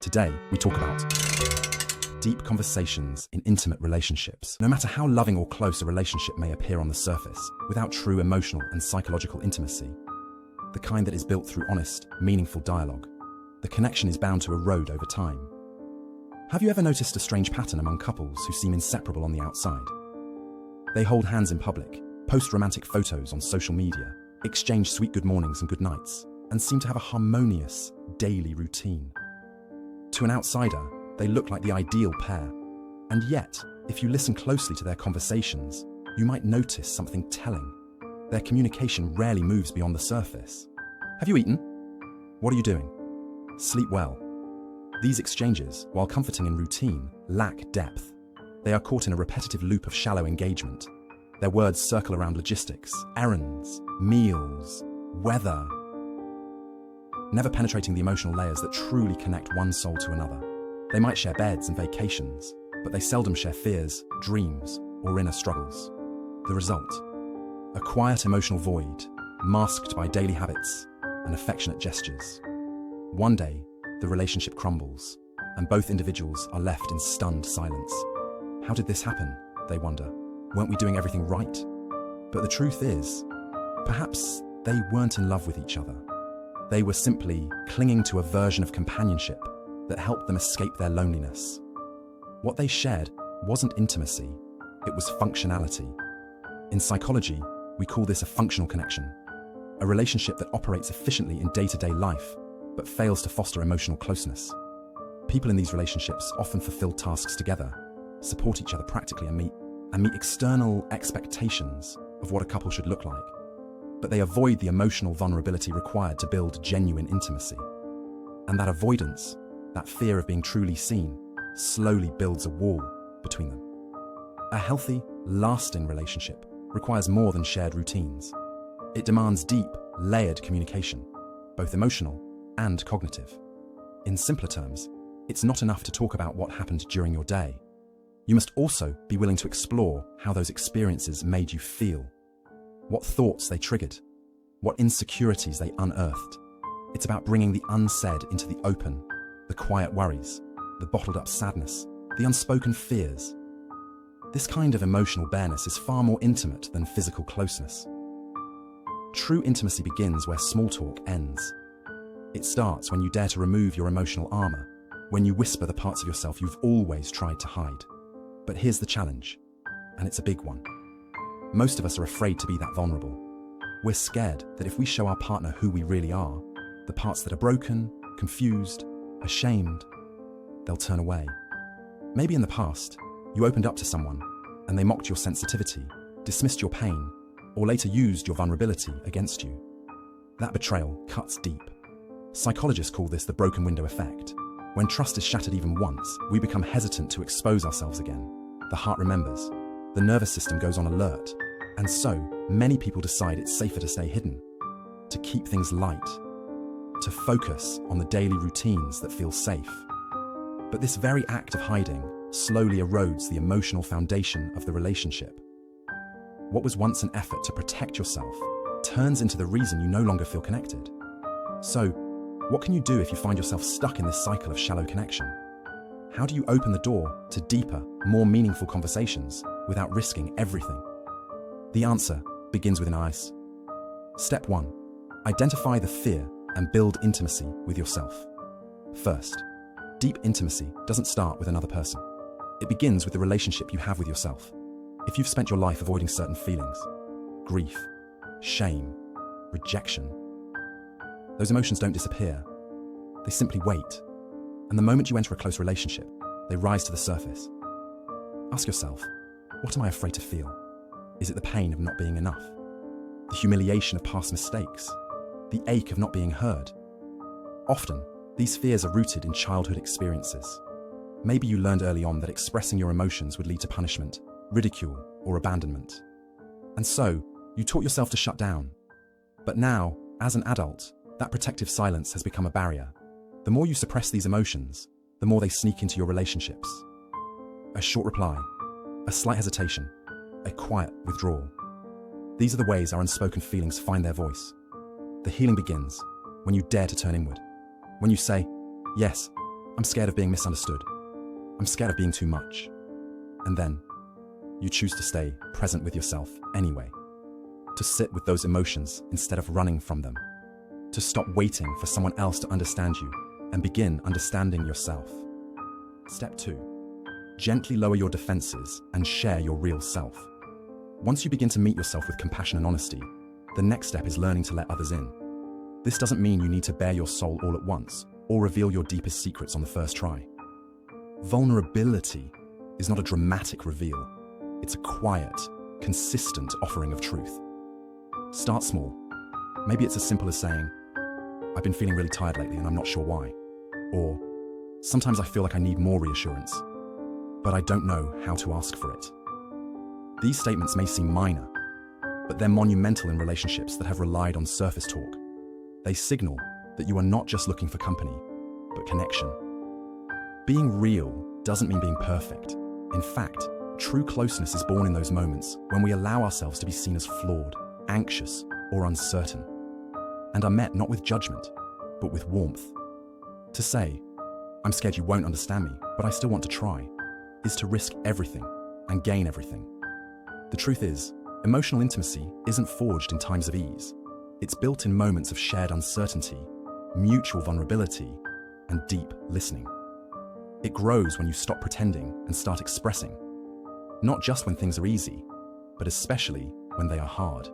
Today, we talk about deep conversations in intimate relationships. No matter how loving or close a relationship may appear on the surface, without true emotional and psychological intimacy, the kind that is built through honest, meaningful dialogue, the connection is bound to erode over time. Have you ever noticed a strange pattern among couples who seem inseparable on the outside? They hold hands in public, post romantic photos on social media, exchange sweet good mornings and good nights, and seem to have a harmonious, daily routine. To an outsider, they look like the ideal pair. And yet, if you listen closely to their conversations, you might notice something telling. Their communication rarely moves beyond the surface. Have you eaten? What are you doing? Sleep well. These exchanges, while comforting in routine, lack depth. They are caught in a repetitive loop of shallow engagement. Their words circle around logistics, errands, meals, weather, never penetrating the emotional layers that truly connect one soul to another. They might share beds and vacations, but they seldom share fears, dreams, or inner struggles. The result? A quiet emotional void, masked by daily habits and affectionate gestures. One day, the relationship crumbles, and both individuals are left in stunned silence. How did this happen? They wonder. Weren't we doing everything right? But the truth is, perhaps they weren't in love with each other. They were simply clinging to a version of companionship that helped them escape their loneliness. What they shared wasn't intimacy, it was functionality. In psychology, we call this a functional connection, a relationship that operates efficiently in day-to-day life, but fails to foster emotional closeness. People in these relationships often fulfill tasks together, support each other practically, and meet external expectations of what a couple should look like. But they avoid the emotional vulnerability required to build genuine intimacy. And that avoidance, that fear of being truly seen, slowly builds a wall between them. A healthy, lasting relationship requires more than shared routines. It demands deep, layered communication, both emotional and cognitive. In simpler terms, it's not enough to talk about what happened during your day. You must also be willing to explore how those experiences made you feel, what thoughts they triggered, what insecurities they unearthed. It's about bringing the unsaid into the open, the quiet worries, the bottled up sadness, the unspoken fears. This kind of emotional bareness is far more intimate than physical closeness. True intimacy begins where small talk ends. It starts when you dare to remove your emotional armor, when you whisper the parts of yourself you've always tried to hide. But here's the challenge, and it's a big one. Most of us are afraid to be that vulnerable. We're scared that if we show our partner who we really are, the parts that are broken, confused, ashamed, they'll turn away. Maybe in the past, you opened up to someone and they mocked your sensitivity, dismissed your pain, or later used your vulnerability against you. That betrayal cuts deep. Psychologists call this the broken window effect. When trust is shattered even once, we become hesitant to expose ourselves again. The heart remembers. The nervous system goes on alert, and so many people decide it's safer to stay hidden, to keep things light, to focus on the daily routines that feel safe. But this very act of hiding slowly erodes the emotional foundation of the relationship. What was once an effort to protect yourself turns into the reason you no longer feel connected. So, what can you do if you find yourself stuck in this cycle of shallow connection? How do you open the door to deeper, more meaningful conversations without risking everything? The answer begins with an ice. Step 1. Identify the fear and build intimacy with yourself. First, deep intimacy doesn't start with another person. It begins with the relationship you have with yourself. If you've spent your life avoiding certain feelings, grief, shame, rejection, those emotions don't disappear. They simply wait. And the moment you enter a close relationship, they rise to the surface. Ask yourself, what am I afraid to feel? Is it the pain of not being enough? The humiliation of past mistakes? The ache of not being heard? Often, these fears are rooted in childhood experiences. Maybe you learned early on that expressing your emotions would lead to punishment, ridicule, or abandonment. And so, you taught yourself to shut down. But now, as an adult, that protective silence has become a barrier. The more you suppress these emotions, the more they sneak into your relationships. A short reply, a slight hesitation, a quiet withdrawal. These are the ways our unspoken feelings find their voice. The healing begins when you dare to turn inward. When you say, yes, I'm scared of being misunderstood. I'm scared of being too much. And then you choose to stay present with yourself anyway, to sit with those emotions instead of running from them, to stop waiting for someone else to understand you and begin understanding yourself. Step 2. Gently lower your defenses and share your real self. Once you begin to meet yourself with compassion and honesty, the next step is learning to let others in. This doesn't mean you need to bare your soul all at once or reveal your deepest secrets on the first try. Vulnerability is not a dramatic reveal. It's a quiet, consistent offering of truth. Start small. Maybe it's as simple as saying, "I've been feeling really tired lately and I'm not sure why." Or, "Sometimes I feel like I need more reassurance, but I don't know how to ask for it." These statements may seem minor, but they're monumental in relationships that have relied on surface talk. They signal that you are not just looking for company, but connection. Being real doesn't mean being perfect. In fact, true closeness is born in those moments when we allow ourselves to be seen as flawed, anxious, or uncertain, and are met not with judgment, but with warmth. To say, "I'm scared you won't understand me, but I still want to try," is to risk everything and gain everything. The truth is, emotional intimacy isn't forged in times of ease. It's built in moments of shared uncertainty, mutual vulnerability, and deep listening. It grows when you stop pretending and start expressing, not just when things are easy, but especially when they are hard.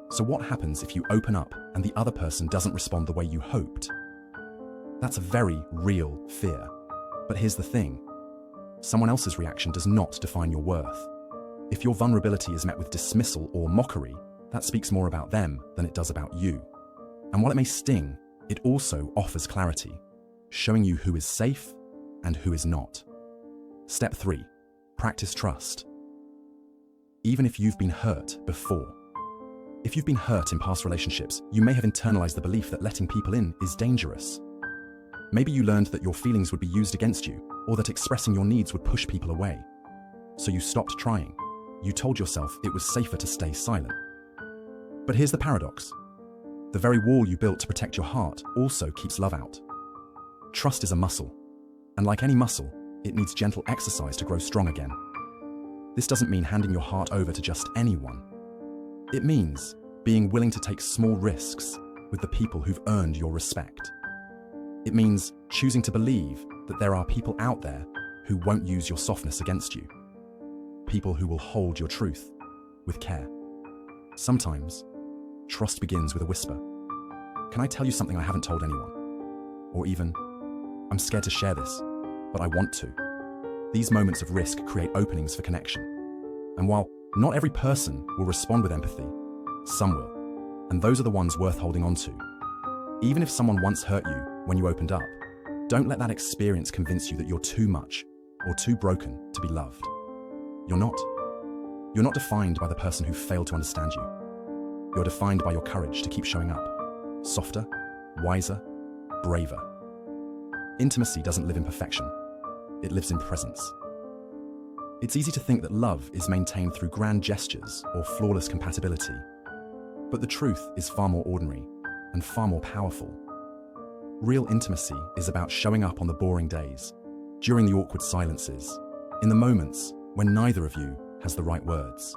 So what happens if you open up and the other person doesn't respond the way you hoped? That's a very real fear. But here's the thing. Someone else's reaction does not define your worth. If your vulnerability is met with dismissal or mockery, that speaks more about them than it does about you. And while it may sting, it also offers clarity, showing you who is safe and who is not. Step 3. Practice trust. Even if you've been hurt before. If you've been hurt in past relationships, you may have internalized the belief that letting people in is dangerous. Maybe you learned that your feelings would be used against you, or that expressing your needs would push people away. So you stopped trying. You told yourself it was safer to stay silent. But here's the paradox. The very wall you built to protect your heart also keeps love out. Trust is a muscle, and like any muscle, it needs gentle exercise to grow strong again. This doesn't mean handing your heart over to just anyone. It means being willing to take small risks with the people who've earned your respect. It means choosing to believe that there are people out there who won't use your softness against you. People who will hold your truth with care. Sometimes, trust begins with a whisper. "Can I tell you something I haven't told anyone?" Or even, "I'm scared to share this, but I want to." These moments of risk create openings for connection. And while not every person will respond with empathy, some will. And those are the ones worth holding on to. Even if someone once hurt you when you opened up, don't let that experience convince you that you're too much or too broken to be loved. You're not. You're not defined by the person who failed to understand you. You're defined by your courage to keep showing up. Softer, wiser, braver. Intimacy doesn't live in perfection. It lives in presence. It's easy to think that love is maintained through grand gestures or flawless compatibility. But the truth is far more ordinary and far more powerful. Real intimacy is about showing up on the boring days, during the awkward silences, in the moments when neither of you has the right words.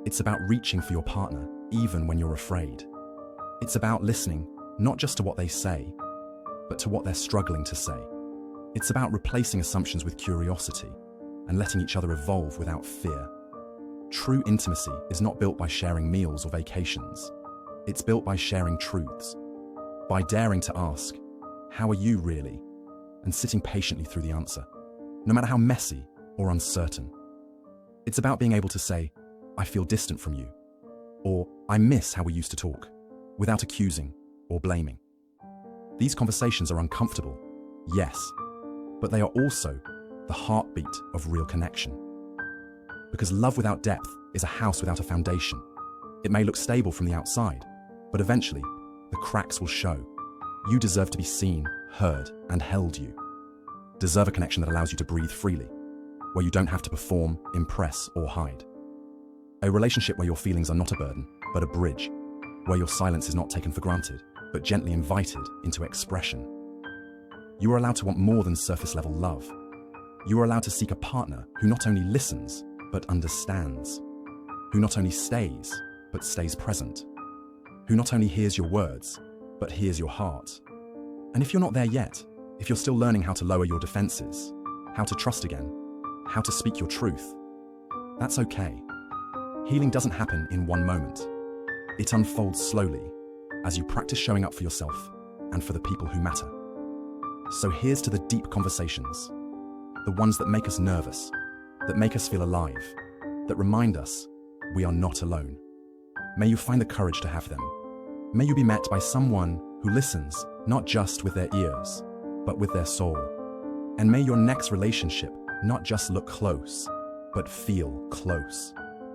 It's about reaching for your partner even when you're afraid. It's about listening not just to what they say, but to what they're struggling to say. It's about replacing assumptions with curiosity and letting each other evolve without fear. True intimacy is not built by sharing meals or vacations. It's built by sharing truths, by daring to ask, "How are you really?" and sitting patiently through the answer, no matter how messy or uncertain. It's about being able to say, "I feel distant from you," or "I miss how we used to talk," without accusing or blaming. These conversations are uncomfortable, yes, but they are also the heartbeat of real connection. Because love without depth is a house without a foundation. It may look stable from the outside, but eventually, the cracks will show. You deserve to be seen, heard, and held. You deserve a connection that allows you to breathe freely, where you don't have to perform, impress, or hide. A relationship where your feelings are not a burden, but a bridge, where your silence is not taken for granted, but gently invited into expression. You are allowed to want more than surface-level love. You are allowed to seek a partner who not only listens, but understands. Who not only stays, but stays present. Who not only hears your words, but hears your heart. And if you're not there yet, if you're still learning how to lower your defenses, how to trust again, how to speak your truth, that's okay. Healing doesn't happen in one moment. It unfolds slowly as you practice showing up for yourself and for the people who matter. So here's to the deep conversations, the ones that make us nervous, that make us feel alive, that remind us we are not alone. May you find the courage to have them. May you be met by someone who listens, not just with their ears, but with their soul. And may your next relationship not just look close, but feel close.